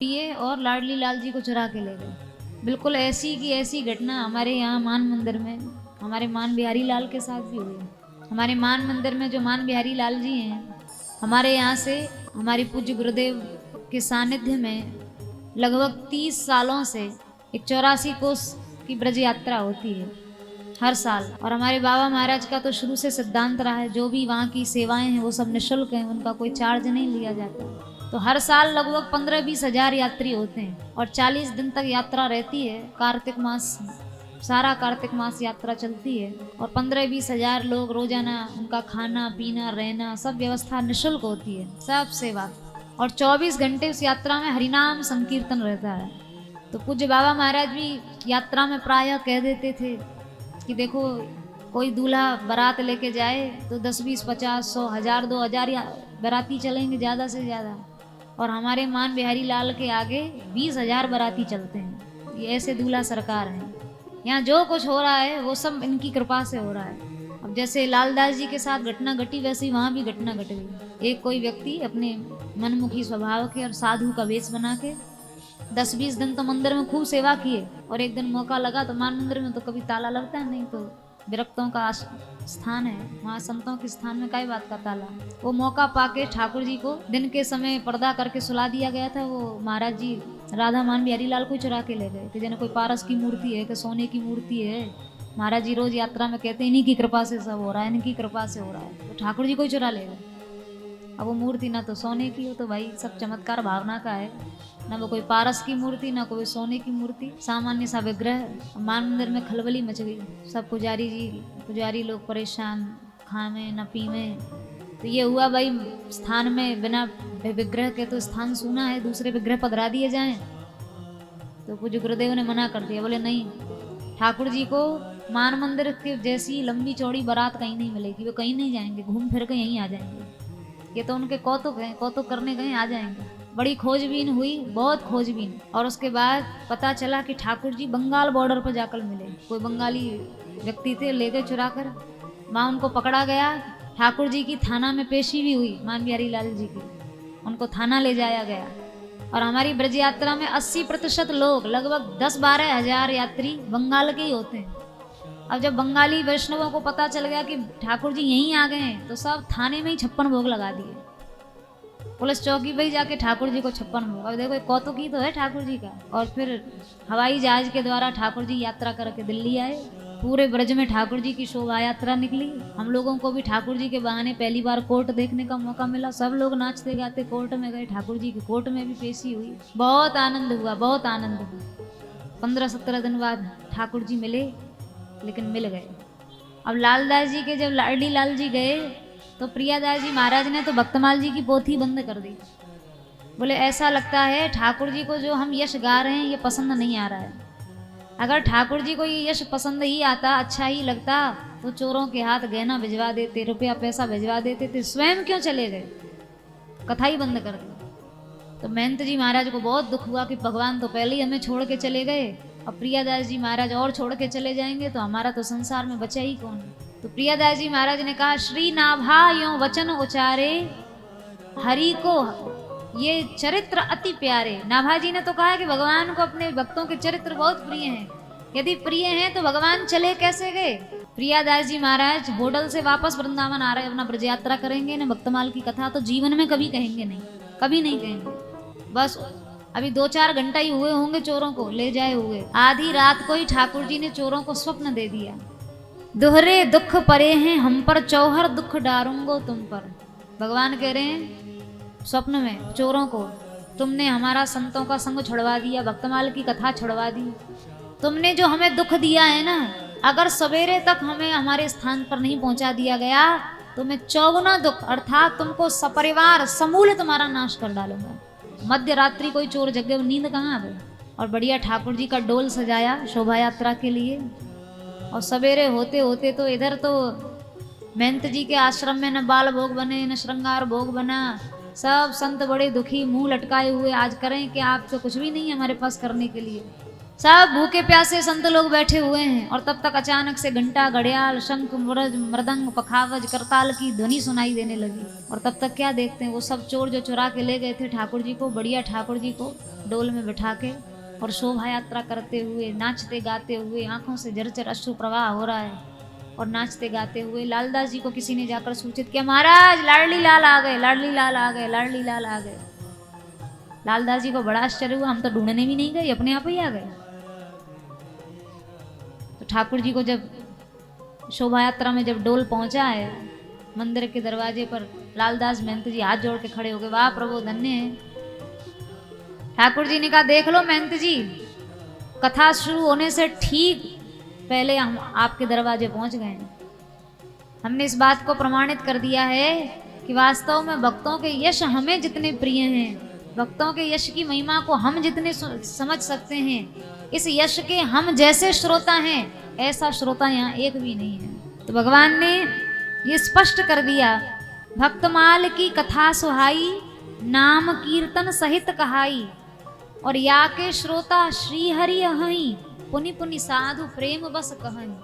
लिए और लाडली लाल जी को चुरा के ले गए। बिल्कुल ऐसी की ऐसी घटना हमारे यहाँ मान मंदिर में हमारे मान बिहारी लाल के साथ भी हुई। हमारे मान मंदिर में जो मान बिहारी लाल जी हैं, हमारे यहाँ से हमारे पूज्य गुरुदेव के सानिध्य में लगभग 30 सालों से एक 84 कोस की ब्रज यात्रा होती है हर साल। और हमारे बाबा महाराज का तो शुरू से सिद्धांत रहा है, जो भी वहाँ की सेवाएं हैं वो सब निःशुल्क हैं, उनका कोई चार्ज नहीं लिया जाता। तो हर साल लगभग 15-20 हजार यात्री होते हैं और 40 दिन तक यात्रा रहती है। कार्तिक मास, सारा कार्तिक मास यात्रा चलती है और 15-20 हजार लोग रोजाना, उनका खाना पीना रहना सब व्यवस्था निःशुल्क होती है, सब सेवा। और 24 घंटे उस यात्रा में हरिनाम संकीर्तन रहता है। तो पूज्य बाबा महाराज भी यात्रा में प्रायः कह देते थे कि देखो, कोई दूल्हा बारात लेके जाए तो 10, 20, 50, 100, 1000, 2000 बाराती चलेंगे ज़्यादा से ज़्यादा, और हमारे मान बिहारी लाल के आगे 20,000 बाराती चलते हैं। ये ऐसे दूल्हा सरकार हैं। यहाँ जो कुछ हो रहा है वो सब इनकी कृपा से हो रहा है। अब जैसे लालदास जी के साथ घटना घटी, वैसे ही वहाँ भी घटना घट गई। एक कोई व्यक्ति अपने मनमुखी स्वभाव के और साधु का वेश बना के 10-20 दिन तो मंदिर में खूब सेवा किए, और एक दिन मौका लगा तो मान मंदिर में तो कभी ताला लगता है नहीं, तो विरक्तों का स्थान है, वहाँ संतों के स्थान में कई बात का ताला। वो मौका पाके ठाकुर जी को दिन के समय पर्दा करके सुला दिया गया था। वो महाराज जी राधा मान बिहारी लाल को चुरा के ले गए कि जैसे कोई पारस की मूर्ति है कि सोने की मूर्ति है। महाराज जी रोज यात्रा में कहते हैं इन्हीं की कृपा से सब हो रहा है, इनकी कृपा से हो रहा है। तो ठाकुर जी को ही चुरा ले गए। अब वो मूर्ति ना तो सोने की हो, तो भाई सब चमत्कार भावना का है, ना वो कोई पारस की मूर्ति ना कोई सोने की मूर्ति, सामान्य सा विग्रह। मान मंदिर में खलबली मच गई, सब पुजारी लोग परेशान, खावे न पीवे। तो ये हुआ भाई, स्थान में बिना विग्रह के तो स्थान सूना है, दूसरे विग्रह पधरा दिए जाएं। तो पूज्य गुरुदेव ने मना कर दिया, बोले नहीं, ठाकुर जी को मान मंदिर के जैसी लंबी चौड़ी बारात कहीं नहीं मिलेगी, वो कहीं नहीं जाएंगे, घूम फिर के यहीं आ जाएंगे। ये तो उनके कौतुक हैं, कौतुक करने गए आ जाएंगे। बड़ी खोजबीन हुई, बहुत खोजबीन, और उसके बाद पता चला कि ठाकुर जी बंगाल बॉर्डर पर जाकर मिले। कोई बंगाली व्यक्ति थे, ले गए चुरा कर, वहाँ उनको पकड़ा गया। ठाकुर जी की थाना में पेशी भी हुई, मान बिहारी लाल जी की, उनको थाना ले जाया गया। और हमारी ब्रज यात्रा में 80% लोग, लगभग 10-12 हजार यात्री बंगाल के ही होते हैं। अब जब बंगाली वैष्णवों को पता चल गया कि ठाकुर जी यहीं आ गए हैं, तो सब थाने में ही 56 भोग लगा दिए। पुलिस चौकी पे ही जाके ठाकुर जी को 56 भोग। अब देखो, कौतुक ही तो है ठाकुर जी का। और फिर हवाई जहाज के द्वारा ठाकुर जी यात्रा करके दिल्ली आए। पूरे ब्रज में ठाकुर जी की शोभा यात्रा निकली। हम लोगों को भी ठाकुर जी के बहाने पहली बार कोर्ट देखने का मौका मिला। सब लोग नाचते गाते कोर्ट में गए, ठाकुर जी की कोर्ट में भी पेशी हुई। बहुत आनंद हुआ, बहुत आनंद हुआ। 15-17 दिन बाद ठाकुर जी मिले, लेकिन मिल गए। अब लालदास जी के जब लाडली लाल जी गए, तो प्रियादास जी महाराज ने तो भक्तमाल जी की पोथी बंद कर दी। बोले ऐसा लगता है ठाकुर जी को जो हम यश गा रहे हैं ये पसंद नहीं आ रहा है। अगर ठाकुर जी को ये यश पसंद ही आता, अच्छा ही लगता, तो चोरों के हाथ गहना भिजवा देते, रुपया पैसा भिजवा देते थे, स्वयं क्यों चले गए? कथा ही बंद कर दी। तो महंत जी महाराज को बहुत दुख हुआ कि भगवान तो पहले ही हमें छोड़ के चले गए, अब प्रियादास जी महाराज और छोड़ के चले जाएंगे तो हमारा तो संसार में बचा ही कौन। तो प्रियादास जी महाराज ने कहा, श्री नाभा यो वचन उचारे, हरि को ये चरित्र अति प्यारे। नाभा जी ने तो कहा कि भगवान को अपने भक्तों के चरित्र बहुत प्रिय हैं। यदि प्रिय हैं तो भगवान चले कैसे गए? प्रियादास जी महाराज होटल से वापस वृंदावन आ रहे, अपना ब्रज यात्रा करेंगे ना, भक्तमाल की कथा तो जीवन में कभी कहेंगे नहीं, कभी नहीं कहेंगे। बस अभी 2-4 घंटा ही हुए होंगे चोरों को ले जाए हुए। आधी रात को ही ठाकुर जी ने चोरों को स्वप्न दे दिया, दोहरे दुख परे हैं हम पर, चौहर दुख डारूंगो तुम पर। भगवान कह रहे हैं स्वप्न में चोरों को, तुमने हमारा संतों का संग छुड़वा दिया, भक्तमाल की कथा छुड़वा दी, तुमने जो हमें दुख दिया है ना, अगर सवेरे तक हमें हमारे स्थान पर नहीं पहुंचा दिया गया तो मैं 54 दुख, अर्थात तुमको सपरिवार समूल तुम्हारा नाश कर डालूंगा। मध्य रात्रि कोई चोर जग गए, नींद कहाँ आ गई। और बढ़िया ठाकुर जी का डोल सजाया शोभा यात्रा के लिए। और सवेरे होते होते तो इधर तो महंत जी के आश्रम में न बाल भोग बने न श्रृंगार भोग बना। सब संत बड़े दुखी, मुंह लटकाए हुए, आज करें कि आप तो कुछ भी नहीं है हमारे पास करने के लिए। सब भूखे प्यासे संत लोग बैठे हुए हैं और तब तक अचानक से घंटा, घड़ियाल, शंख, मृदंग, पखावज, करताल की ध्वनि सुनाई देने लगी। और तब तक क्या देखते हैं, वो सब चोर जो चुरा के ले गए थे ठाकुर जी को, बढ़िया ठाकुर जी को डोल में बिठा के और शोभा यात्रा करते हुए, नाचते गाते हुए, आंखों से झरझर अश्रु प्रवाह हो रहा है और नाचते गाते हुए लालदास जी को किसी ने जाकर सूचित किया, महाराज लाडली लाल आ गए, लाडली लाल आ गए, लाडली लाल आ गए। लालदास जी को बड़ा आश्चर्य हुआ, हम तो ढूंढने भी नहीं गए, अपने आप ही आ गए। तो ठाकुर जी को जब शोभा यात्रा में जब डोल पहुंचा है मंदिर के दरवाजे पर, लालदास महंत जी हाथ जोड़ के खड़े हो गए, वाह प्रभु धन्य है। ठाकुर जी ने कहा, देख लो महंत जी, कथा शुरू होने से ठीक पहले हम आपके दरवाजे पहुंच गए। हमने इस बात को प्रमाणित कर दिया है कि वास्तव में भक्तों के यश हमें जितने प्रिय हैं, भक्तों के यश की महिमा को हम जितने समझ सकते हैं, इस यश के हम जैसे श्रोता हैं, ऐसा श्रोता यहाँ एक भी नहीं है। तो भगवान ने ये स्पष्ट कर दिया, भक्तमाल की कथा सुहाई, नाम कीर्तन सहित कहाई, और या के श्रोता श्री हरि अहई, पुनि पुनि साधु प्रेम बस कहन।